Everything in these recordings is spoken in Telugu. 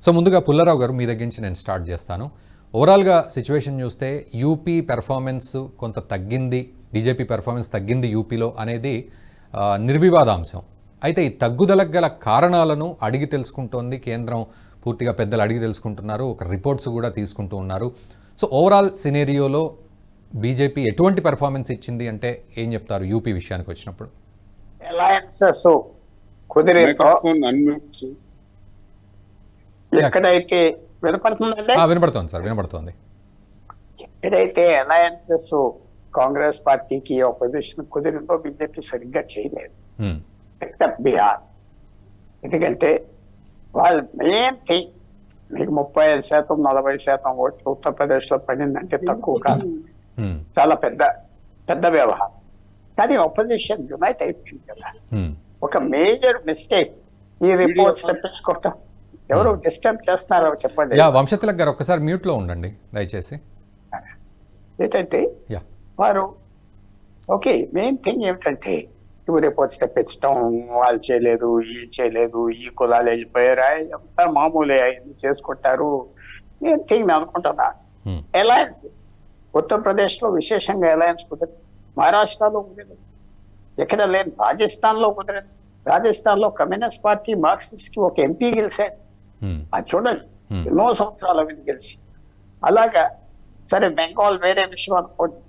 సో ముందుగా పుల్లారావు గారు మీ దగ్గర నుంచి నేను స్టార్ట్ చేస్తాను. ఓవరాల్గా సిచ్యువేషన్ చూస్తే యూపీ పెర్ఫార్మెన్స్ కొంత తగ్గింది, బీజేపీ పెర్ఫార్మెన్స్ తగ్గింది యూపీలో అనేది నిర్వివాదాంశం. అయితే ఈ తగ్గుదలకు గల కారణాలను అడిగి తెలుసుకుంటోంది కేంద్రం, పూర్తిగా పెద్దలు అడిగి తెలుసుకుంటున్నారు, ఒక రిపోర్ట్స్ కూడా తీసుకుంటూ ఉన్నారు. సో ఓవరాల్ సినేరియోలో బీజేపీ ఎటువంటి పెర్ఫార్మెన్స్ ఇచ్చింది అంటే ఏం చెప్తారు యూపీ విషయానికి వచ్చినప్పుడు? అలయన్సెస్ కుదిరేతో ఎక్కడైతే వినపడుతుందండి, వినపడుతోంది సార్, వినపడుతోంది. ఎక్కడైతే అలయన్సెస్ కాంగ్రెస్ పార్టీకి ఆపోజిషన్ కుదిరిందో బీజేపీ సరిగ్గా చేయలేదు, ఎక్సెప్ట్ బీహార్. ఎందుకంటే వాళ్ళు మెయిన్ థింగ్, మీకు 35% 40% ఓట్లు ఉత్తరప్రదేశ్ లో పడిందంటే తక్కువ కాదు, చాలా పెద్ద వ్యవహారం. కానీ ఆపోజిషన్ యునైట్ అయిపోయింది కదా. ఒక మేజర్ మిస్టేక్ ఈ రిపోర్ట్స్ తెప్పించుకోవటం. ఎవరు డిస్టర్బ్ చేస్తున్నారో చెప్పండి. వంశతిలక్ గారు ఒక్కసారి మ్యూట్ లో ఉండండి దయచేసి. ఏంటంటే వారు ఓకే, మెయిన్ థింగ్ ఏమిటంటే ఇవి రిపోర్ట్స్ తెప్పించడం, వాళ్ళు చేయలేదు, వీళ్ళు చేయలేదు, ఈ కులాలు వెళ్ళిపోయారా, అంతా మామూలే, అయింది చేసుకుంటారు. మెయిన్ థింగ్ నేను అనుకుంటున్నా అలయన్సెస్. ఉత్తరప్రదేశ్ లో విశేషంగా అలయన్స్ కుదరదు, మహారాష్ట్రలో కుదరదు, ఎక్కడ లేని రాజస్థాన్ లో కుదరదు. రాజస్థాన్ లో కమ్యూనిస్ట్ పార్టీ మార్క్సిస్ట్ కి ఒక ఎంపీ గెలిచాడు, అది చూడండి, ఎన్నో సంవత్సరాల మీద గెలిచి. అలాగా సరే, బెంగాల్ వేరే విషయం అనుకోండి.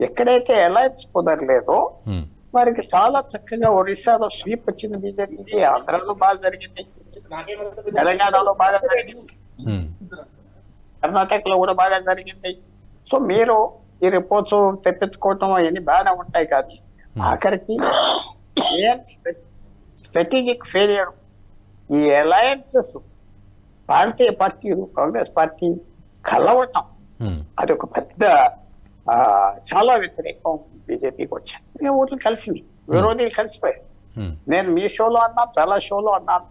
ఎక్కడైతే అలయన్స్ కుదరలేదో వారికి చాలా చక్కగా ఒరిస్సాలో స్వీప్ వచ్చింది బీజేపీకి, ఆంధ్రాలో బాగా జరిగింది, తెలంగాణలో బాగా జరిగింది, కర్ణాటకలో కూడా బాగా జరిగింది. సో మీరు ఈ రిపోర్ట్స్ తెప్పించుకోవటం అవన్నీ బాగానే ఉంటాయి, కానీ ఆఖరికి స్ట్రాటజిక్ ఫెయిలియర్ ఈ అలయన్సెస్ భారతీయ పార్టీలు కాంగ్రెస్ పార్టీ కలవటం, అది ఒక పెద్ద చాలా వ్యతిరేకం బీజేపీకి వచ్చింది. ఓట్లు కలిసింది, విరోధులు కలిసిపోయారు. నేను మీ షోలో అన్నాను, చాలా షోలో అన్నాను,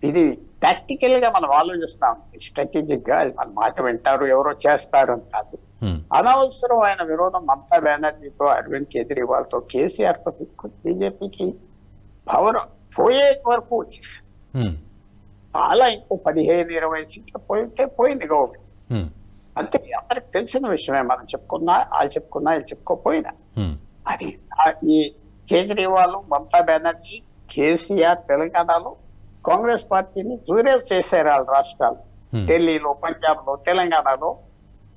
ఇది టాక్టికల్ గా మనం ఆలోచిస్తాం, స్ట్రాటజిక్ గా మన మాట వింటారు, ఎవరో చేస్తారు అని కాదు. అనవసరం ఆయన విరోధం మమతా బెనర్జీతో, అరవింద్ కేజ్రీవాల్ తో, కేసీఆర్ తో బీజేపీకి పవర్ పోయే వరకు వచ్చేసారు. చాలా ఇంకో 15-20 సీట్లు పోయింటే పోయింది గవర్నమెంట్. అంతే, అందరికి తెలిసిన విషయమే. మనం చెప్పుకున్నా, వాళ్ళు చెప్పుకున్నా, వీళ్ళు చెప్పుకోపోయినా అది ఈ కేజ్రీవాల్, మమతా బెనర్జీ, కేసీఆర్ తెలంగాణలో కాంగ్రెస్ పార్టీని దూరం చేశారు. వాళ్ళ రాష్ట్రాలు ఢిల్లీలో, పంజాబ్ లో, తెలంగాణలో,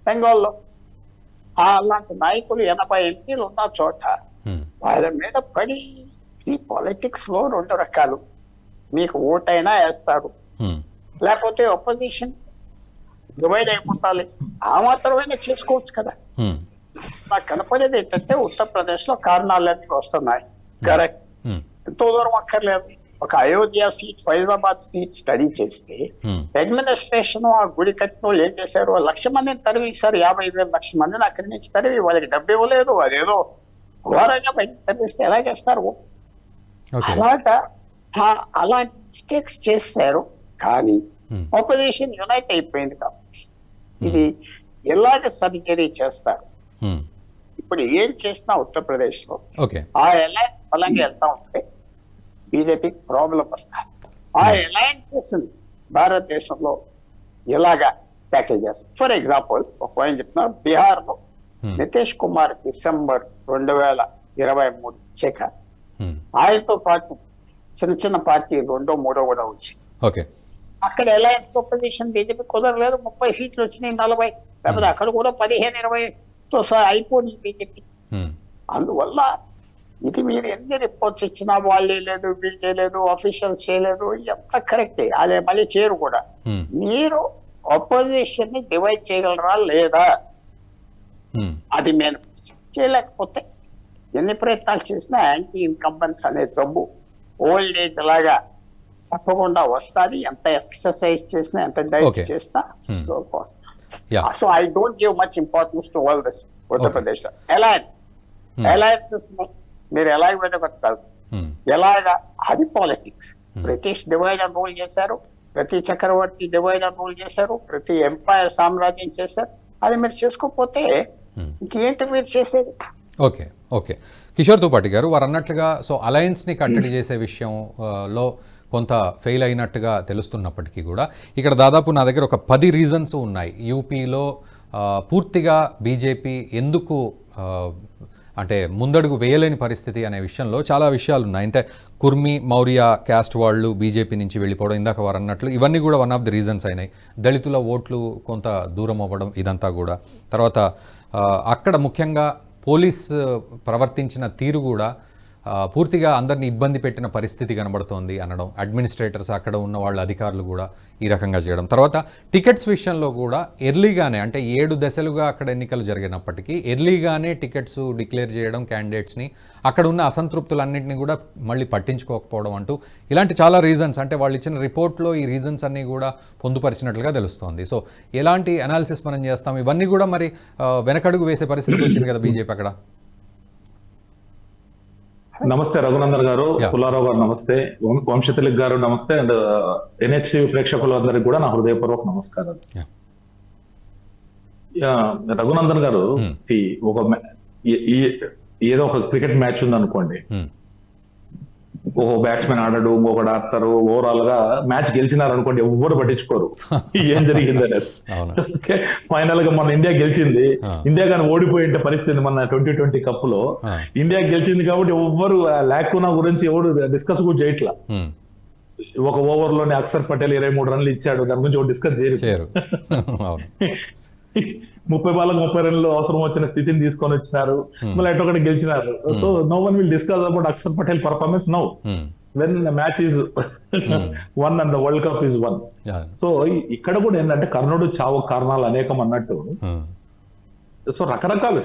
బెంగాల్లో అలాంటి నాయకులు 80 ఎంపీలు ఉన్న చోట వాళ్ళ మీద పడి, ఈ పాలిటిక్స్ లో 2 రకాలు, మీకు ఓటైనా వేస్తారు, లేకపోతే అపోజిషన్ డివైడ్ అయిపోతాలి. ఆ మాత్రమైనా చేసుకోవచ్చు కదా. నాకు కనపడేది ఏంటంటే ఉత్తరప్రదేశ్ లో కారణాలన్నీ వస్తున్నాయి, కరెక్ట్, ఎంతో దూరం అక్కర్లేదు. ఒక Ayodhya seat, Faizabad seat study చేస్తే అడ్మినిస్ట్రేషన్ ఆ గుడి కట్టిన వాళ్ళు ఏం చేశారు, 1,00,000 మందిని తరివేశారు, 55,00,000 మందిని అక్కడి నుంచి తరివి వాళ్ళకి డబ్బు ఇవ్వలేదు, అదేదో ఘోరంగా బయట తరివిస్తే ఎలా చేస్తారు. అలాగా అలాంటి మిస్టేక్స్ చేశారు. కానీ ఆపోజిషన్ యునైట్ అయిపోయింది కాబట్టి ఇది ఎలాగ సర్జరీ చేస్తారు. ఇప్పుడు ఏం చేసినా ఉత్తరప్రదేశ్ లో ఆ అలయన్స్ బలంగా వెళ్తా ఉంటే బీజేపీకి ప్రాబ్లం వస్తారు. ఆ అలయన్సెస్ భారతదేశంలో ఎలాగా ట్యాకిల్ చేస్తారు. ఫర్ ఎగ్జాంపుల్ ఒక పాయింట్ చెప్తున్నా, బీహార్ లో నితీష్ కుమార్ డిసెంబర్ 2023 వచ్చాక ఆయనతో పాటు చిన్న పార్టీ 2, 3 కూడా వచ్చి అక్కడ అలయన్స్ ఆపోజిషన్ బీజేపీ కుదరలేదు. 30 సీట్లు వచ్చినాయి, 40, లేకపోతే అక్కడ కూడా 15-20తో అయిపోయింది బీజేపీ. అందువల్ల ఇది మీరు ఎన్ని రిపోర్ట్స్ ఇచ్చినా వాళ్ళే లేదు, వీళ్ళు చేయలేదు, అఫీషియల్స్ చేయలేదు, ఎంత కరెక్టే, అదే మళ్ళీ చేయరు కూడా. మీరు అపోజిషన్ ని డివైడ్ చేయగలరా లేదా, అది మేము చేయలేకపోతే ఎన్ని ప్రయత్నాలు చేసినా యాంటీ ఇన్కంబెన్స్ అనే జబ్బు ఓల్డ్ ఏజ్ లాగా తప్పకుండా వస్తుంది. ఎంత ఎక్సర్సైజ్ చేసినా, ఎంత డైట్ చేసినా స్లోగా వస్తుంది. So I don't give much importance to all this. Uttar Pradesh లో అలయన్సెస్ మీరు ఎలాగ పెట్టగలుగుతారు, ఎలాగా, అది politics. British divide and rule చేశారు, ప్రతి చక్రవర్తి డివైడ్ అండ్ రూల్ చేశారు, ప్రతి ఎంపైర్ సామ్రాజ్యం చేశారు. అది మీరు చేసుకోకపోతే ఇంకేంటి మీరు చేసేది. ఓకే కిషోర్ తుపాటి గారు వారు అన్నట్లుగా, సో అలయన్స్ని కట్టడి చేసే విషయంలో కొంత ఫెయిల్ అయినట్టుగా తెలుస్తున్నప్పటికీ కూడా ఇక్కడ దాదాపు నా దగ్గర ఒక 10 రీజన్స్ ఉన్నాయి యూపీలో పూర్తిగా బీజేపీ ఎందుకు అంటే ముందడుగు వేయలేని పరిస్థితి అనే విషయంలో చాలా విషయాలు ఉన్నాయి. అంటే కుర్మి మౌర్య క్యాస్ట్ వాళ్ళు బీజేపీ నుంచి వెళ్ళిపోవడం, ఇందాక వారు అన్నట్లు ఇవన్నీ కూడా వన్ ఆఫ్ ది రీజన్స్ అయినాయి. దళితుల ఓట్లు కొంత దూరం అవ్వడం, ఇదంతా కూడా. తర్వాత అక్కడ ముఖ్యంగా పోలీస్ ప్రవర్తించిన తీరు కూడా పూర్తిగా అందరినీ ఇబ్బంది పెట్టిన పరిస్థితి కనబడుతోంది అనడం, అడ్మినిస్ట్రేటర్స్ అక్కడ ఉన్న వాళ్ళ అధికారులు కూడా ఈ రకంగా చేయడం. తర్వాత టికెట్స్ విషయంలో కూడా ఎర్లీగానే, అంటే 7 దశలుగా అక్కడ ఎన్నికలు జరిగినప్పటికీ ఎర్లీగానే టికెట్స్ డిక్లేర్ చేయడం క్యాండిడేట్స్ని, అక్కడ ఉన్న అసంతృప్తులన్నింటినీ కూడా మళ్ళీ పట్టించుకోకపోవడం అంటూ ఇలాంటి చాలా రీజన్స్, అంటే వాళ్ళు ఇచ్చిన రిపోర్ట్లో ఈ రీజన్స్ అన్నీ కూడా పొందుపరిచినట్లుగా తెలుస్తోంది. సో ఎలాంటి అనాలిసిస్ మనం చేస్తాం, ఇవన్నీ కూడా మరి వెనకడుగు వేసే పరిస్థితి వచ్చింది కదా బీజేపీ అక్కడ. నమస్తే రఘునందన్ గారు, పుల్లారావు గారు నమస్తే, వంశతిలక్ గారు నమస్తే, అండ్ NHTV ప్రేక్షకులందరికీ కూడా నా హృదయపూర్వక నమస్కారం. రఘునందన్ గారు, ఏదో ఒక క్రికెట్ మ్యాచ్ ఉంది అనుకోండి, ఓ బ్యాట్స్మెన్ ఆడాడు, ఇంకొకటి ఆడతారు, ఓవరాల్ గా మ్యాచ్ గెలిచినారు అనుకోండి, ఎవ్వరు పట్టించుకోరు ఏం జరిగింది అనేది. ఫైనల్ గా మన ఇండియా గెలిచింది, ఇండియా కానీ ఓడిపోయింటే పరిస్థితి మన 2020 కప్ లో ఇండియా గెలిచింది కాబట్టి ఎవ్వరు లాక్కునా గురించి ఎవరు డిస్కస్ కూడా చేయట్లా. ఒక ఓవర్ లోనే అక్షర్ పటేల్ 23 రన్లు ఇచ్చాడు, దాని గురించి ఎవరు డిస్కస్ చేయరు. 30 బాళ్ళకు 30 రన్లు అవసరం వచ్చిన స్థితిని తీసుకొని వచ్చినారు, మళ్ళీ ఎటొకటి గెలిచినారు. So no one will discuss about Akshar Patel performance now when the match is won and the world cup is won. So ఇక్కడ కూడా ఏంటంటే కర్ణుడు చావు కారణాలు అనేకం అన్నట్టు, సో రకరకాలు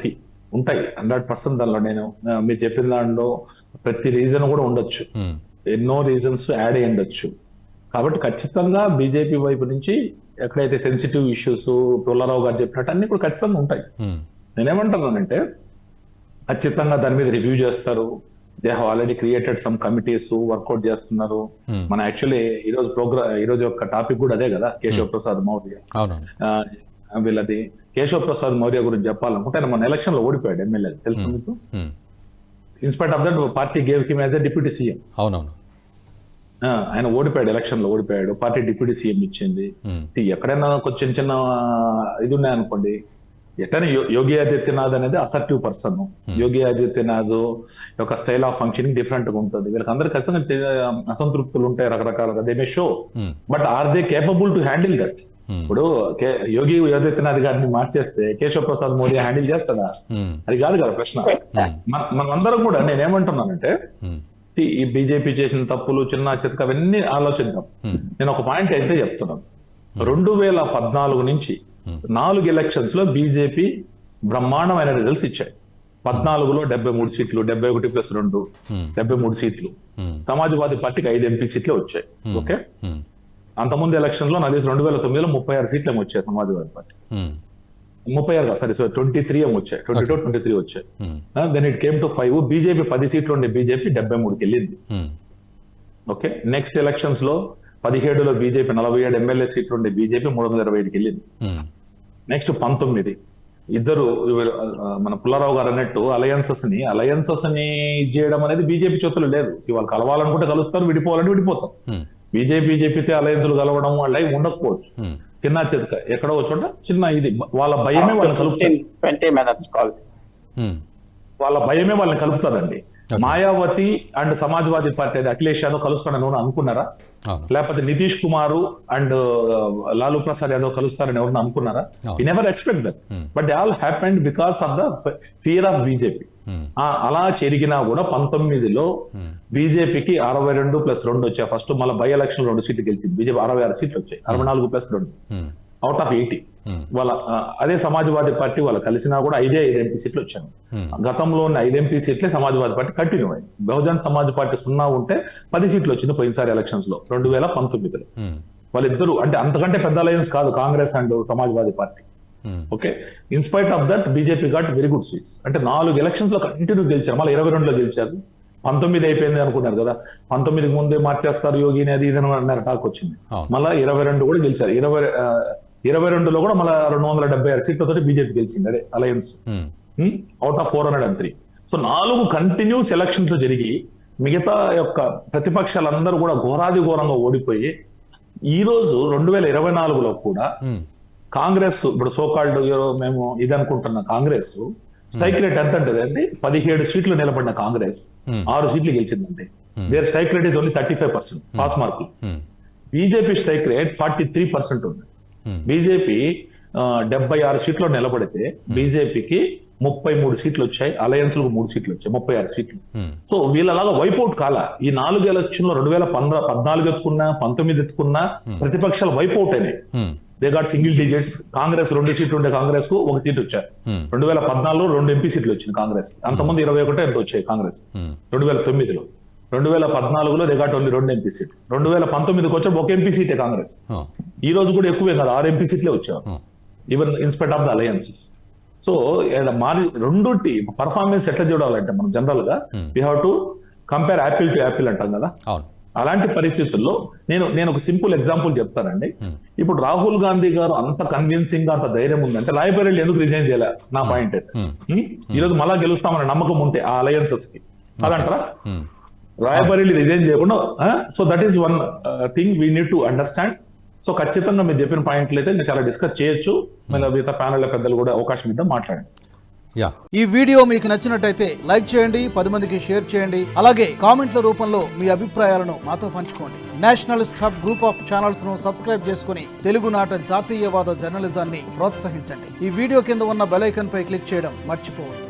ఉంటాయి 100%. దానిలో నేను మీరు చెప్పిన దాంట్లో ప్రతి రీజన్ కూడా ఉండొచ్చు, ఎన్నో రీజన్స్ యాడ్ అయ్యి ఉండొచ్చు. కాబట్టి ఖచ్చితంగా బీజేపీ వైపు నుంచి ఎక్కడైతే సెన్సిటివ్ ఇష్యూస్ పుల్లారావు గారు చెప్పినట్టు అన్ని కూడా ఖచ్చితంగా ఉంటాయి. నేనేమంటున్నానంటే ఖచ్చితంగా దాని మీద రివ్యూ చేస్తారు. They have already created some committees, work out చేస్తున్నారు. మన యాక్చువల్లీ ఈరోజు యొక్క టాపిక్ కూడా అదే కదా, కేశవ్ ప్రసాద్ మౌర్య. వీళ్ళది కేశవ్ ప్రసాద్ మౌర్య గురించి చెప్పాలనుకుంటే ఆయన మన ఎలక్షన్ లో ఓడిపోయాడు, ఎమ్మెల్యే, తెలుసు మీకు. In spite of that party gave him as a deputy CM. అవునవును, ఆయన ఓడిపోయాడు, ఎలక్షన్ లో ఓడిపోయాడు, పార్టీ డిప్యూటీ సీఎం ఇచ్చింది. ఎక్కడైనా కొంచెం చిన్న ఇది ఉన్నాయనుకోండి, ఎట్లయినా యోగి ఆదిత్యనాథ్ అనేది అసర్టివ్ పర్సన్. యోగి ఆదిత్యనాథ్ యొక్క స్టైల్ ఆఫ్ ఫంక్షనింగ్ డిఫరెంట్ గా ఉంటుంది. వీళ్ళకి అందరు ఖచ్చితంగా అసంతృప్తులు ఉంటాయి రకరకాలుగా, they may show, but are they capable to handle that. ఇప్పుడు యోగి ఆదిత్యనాథ్ గారిని మార్చేస్తే కేశవ్ ప్రసాద్ మౌర్య హ్యాండిల్ చేస్తాడా? అది కాదు కదా ప్రశ్న. మనందరం కూడా నేనేమంటున్నానంటే, ఈ బీజేపీ చేసిన తప్పులు చిన్న చితక అవన్నీ ఆలోచిద్దాం. నేను ఒక పాయింట్ అయితే చెప్తున్నాను. 2014 నుంచి 4 ఎలక్షన్స్ లో బీజేపీ బ్రహ్మాండమైన రిజల్ట్స్ ఇచ్చాయి. 14లో 73 సీట్లు, 71+2 73 సీట్లు. సమాజ్వాదీ పార్టీకి 5 ఎంపీ సీట్లే వచ్చాయి. ఓకే, అంతకుముందు ఎలక్షన్ లో నాకు తెలిసి 2009లో 36 సీట్లు ఏమో వచ్చాయి సమాజ్వాదీ పార్టీ. 23 ఏమో వచ్చాయి, 23 వచ్చాయి. Then it came to 5. BJP 10 సీట్లు ఉండే బీజేపీ 73కి వెళ్ళింది. ఓకే, నెక్స్ట్ ఎలక్షన్స్ లో 17లో బీజేపీ 47 ఎమ్మెల్యే సీట్లు ఉండే బీజేపీ 325కి వెళ్ళింది. నెక్స్ట్ 19 ఇద్దరు మన పుల్లారావు గారు అన్నట్టు అలయన్సెస్ ని చేయడం అనేది బీజేపీ చేతులు లేదు. వాళ్ళు కలవాలనుకుంటే కలుస్తారు, విడిపోవాలంటే విడిపోతారు. బీజేపీతో అలయన్సులు కలవడం వాళ్ళ ఉండకపోవచ్చు, చిన్న చితక ఎక్కడో చోట చిన్న ఇది వాళ్ళ భయమే వాళ్ళని కలుపుతుంది. వాళ్ళ భయమే వాళ్ళని కలుపుతారండి. మాయావతి అండ్ సమాజ్వాదీ పార్టీ అఖిలేష్ యాదవ్ కలుస్తారని ఎవరు అనుకున్నారా? లేకపోతే నితీష్ కుమార్ అండ్ లాలూ ప్రసాద్ యాదవ్ కలుస్తారని ఎవరు అనుకున్నారా? You never expect that, but they all happened because of the fear of BJP. అలా జరిగినా కూడా 19లో బీజేపీకి 62+2 వచ్చాయి. ఫస్ట్ మళ్ళీ బై ఎలక్షన్ 2 సీట్లు గెలిచింది బీజేపీ, 66 సీట్లు వచ్చాయి, 64+2 అవుట్ ఆఫ్ 80. వాళ్ళ అదే సమాజ్వాదీ పార్టీ వాళ్ళు కలిసినా కూడా 5 ఎంపీ సీట్లు వచ్చాయి. గతంలో ఉన్న 5 ఎంపీ సీట్లే సమాజ్వాదీ పార్టీ కంటిన్యూ అయింది. బహుజన్ సమాజ్ పార్టీ 0 ఉంటే 10 సీట్లు వచ్చింది పోయినసారి ఎలక్షన్స్ లో 2019లో. వాళ్ళిద్దరు అంటే అంతకంటే పెద్ద అలయన్స్ కాదు Congress and Samajwadi party. Okay, in spite of that BJP got very good seats. అంటే 4 ఎలక్షన్స్ లో కంటిన్యూ గెలిచారు, మళ్ళీ 22లో గెలిచారు. 19 అయిపోయింది అనుకున్నారు కదా, 19కి ముందే మార్చేస్తారు యోగిని అది ఇది అన్నారు, టాక్ వచ్చింది. మళ్ళీ 22 కూడా గెలిచారు. 22లో కూడా మళ్ళీ 276 సీట్లతో బీజేపీ గెలిచింది, అదే alliance, out of 403. So 4 continuous elections జరిగి మిగతా యొక్క ప్రతిపక్షాలందరూ కూడా ఘోరాది ఘోరంగా ఓడిపోయి ఈ రోజు 2024లో కూడా కాంగ్రెస్ ఇప్పుడు సోకాల్డ్ మేము ఇది అనుకుంటున్న కాంగ్రెస్ స్ట్రైక్ రేట్ ఎంత అంటే 17 సీట్లు నిలబడిన కాంగ్రెస్ 6 సీట్లు గెలిచిందండి. Their strike rate is only 35% pass మార్కులు. బీజేపీ స్ట్రైక్ రేట్ 43% ఉంది. బీజేపీ 76 సీట్లు నిలబడితే బీజేపీకి 33 సీట్లు వచ్చాయి, అలయన్స్ లకు 3 సీట్లు వచ్చాయి, 36 సీట్లు. సో వీళ్ళలాగా వైపౌట్ కాల. ఈ 4 ఎలక్షన్ లో 2014 ఎత్తుకున్నా 19 ఎత్తుకున్నా ప్రతిపక్షాలు వైపౌట్ అయినాయి. They got single digits. Congress 2 సీట్లు ఉండే కాంగ్రెస్ కు 1 సీట్ వచ్చారు. 2014లో 2 ఎంపీ సీట్లు వచ్చింది కాంగ్రెస్. అంతమంది 21 ఎంత వచ్చాయి కాంగ్రెస్ 2009లో. 2014లో దే గాట్ ఓన్లీ 2 ఎంపీ సీట్లు. 2019కి వచ్చారు 1 ఎంపీ సీటే కాంగ్రెస్. ఈ రోజు కూడా ఎక్కువే కదా, 6 ఎంపీ సీట్లే వచ్చారు even in spite of the alliances. So మాది రెండుటి పర్ఫార్మెన్స్ ఎట్లా చూడాలంటే మనం జనరల్ గా we have to compare Apple to Apple అంటాం కదా. అలాంటి పరిస్థితుల్లో నేను ఒక సింపుల్ ఎగ్జాంపుల్ చెప్తానండి. ఇప్పుడు రాహుల్ గాంధీ గారు అంత కన్విన్సింగ్ గా అంత ధైర్యం ఉందంటే రాయబరేలి ఎందుకు రిజైన్ చేయాలి నా పాయింట్ అయితే. ఈ రోజు మళ్ళా గెలుస్తామనే నమ్మకం ఉంటే ఆ అలయన్సెస్ కి అదంటారా? రాయబరేలి రిజైన్ చేయకుండా. So that is one thing we need to understand. So ఖచ్చితంగా మీరు చెప్పిన పాయింట్లు అయితే చాలా డిస్కస్ చేయొచ్చు. మళ్ళీ మిగతా ప్యానెల్ పెద్దలు కూడా అవకాశం ఇద్దాం మాట్లాడండి. ఈ వీడియో మీకు నచ్చినట్టయితే లైక్ చేయండి, 10 మందికి షేర్ చేయండి. అలాగే కామెంట్ల రూపంలో మీ అభిప్రాయాలను మాతో పంచుకోండి. Nationalist hub group of channels ను సబ్స్క్రైబ్ చేసుకుని తెలుగునాట జాతీయవాద జర్నలిజాన్ని ప్రోత్సహించండి. ఈ వీడియో కింద ఉన్న బెల్ ఐకాన్ పై క్లిక్ చేయడం మర్చిపోవద్దు.